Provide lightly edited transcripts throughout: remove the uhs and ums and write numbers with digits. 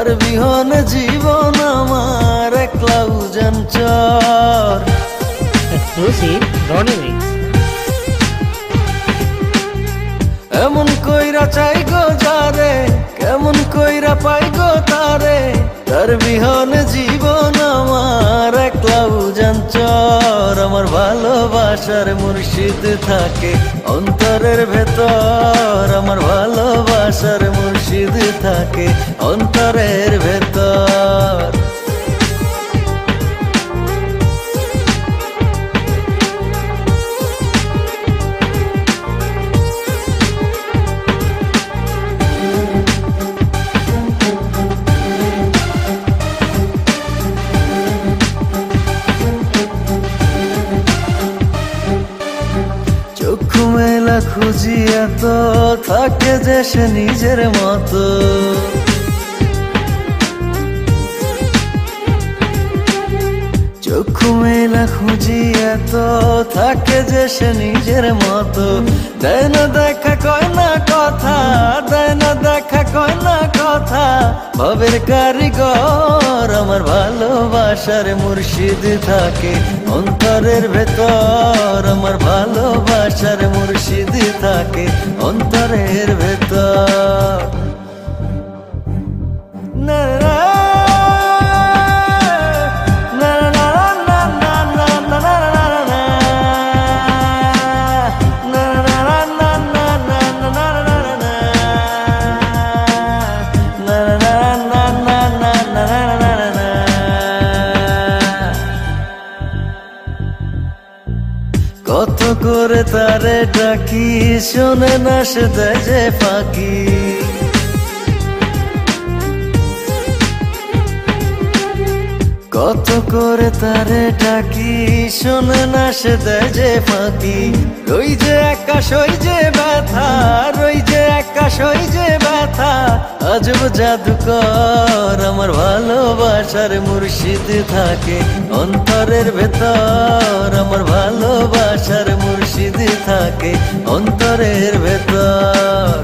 তার বিহনে জীবন আমার একলা উজান চর। Exclusive Ronnie Mix. এমন কইরা চাই গো যারে, কেমন কইরা পাই গো তারে, তার বিহনে জীবন আমার একলা উজান চর। আমার ভালোবাসার মুর্শিদ থাকে অন্তরের ভেতর, আমার ভালোবাসার মুর্শিদ থাকে অন্তরের ভেতর। চক্ষু মেলা খুঁজি এত থাকে যে সে নিজের মতো, চক্ষু মেলা খুঁজি এত থাকে যে সে নিজের মতো। দেয় না দেখা কয় না কথা, দেয় না দেখা কয় না কথা, ভবের কারিগর। আমার ভালোবাসার মুর্শিদ থাকে অন্তরের ভেতর, আমার ভালোবাসার মুর্শিদ থাকে অন্তরের ভেতর। না কত করে তারে ডাকি, শোনে না সে দেয় যে ফাঁকি। কত করে তারে ডাকি, শোনে না সে দেয় যে ফাঁকি। রই যে একা সই যে ব্যথা, রই যে একা সই যে ব্যথা, আজব জাদুকর। আমার ভালোবাসার মুর্শিদ থাকে অন্তরের ভেতর, আমার ভালোবাসার মুর্শিদ থাকে অন্তরের ভেতর।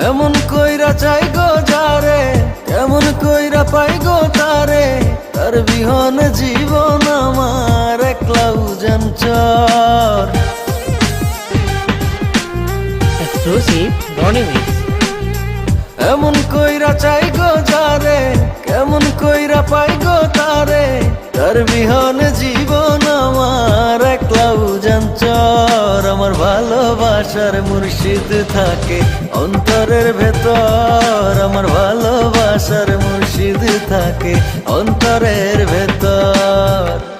এমন কইরা চাই গো যারে, কেমন কইরা পাই গো তারে, তার বিহনে জীবন আমার একলা উজান চর। Exclusive Ronnie Mix. এমন কইরা চাই গো যারে, কেমন কইরা পাই গো তারে, তার বিহনে জীবন আমার একলা উজান চর। আমার ভালোবাসার মুর্শিদ থাকে অন্তরের ভেতর, আমার ভালোবাসার মুর্শিদ থাকে অন্তরের ভেতর।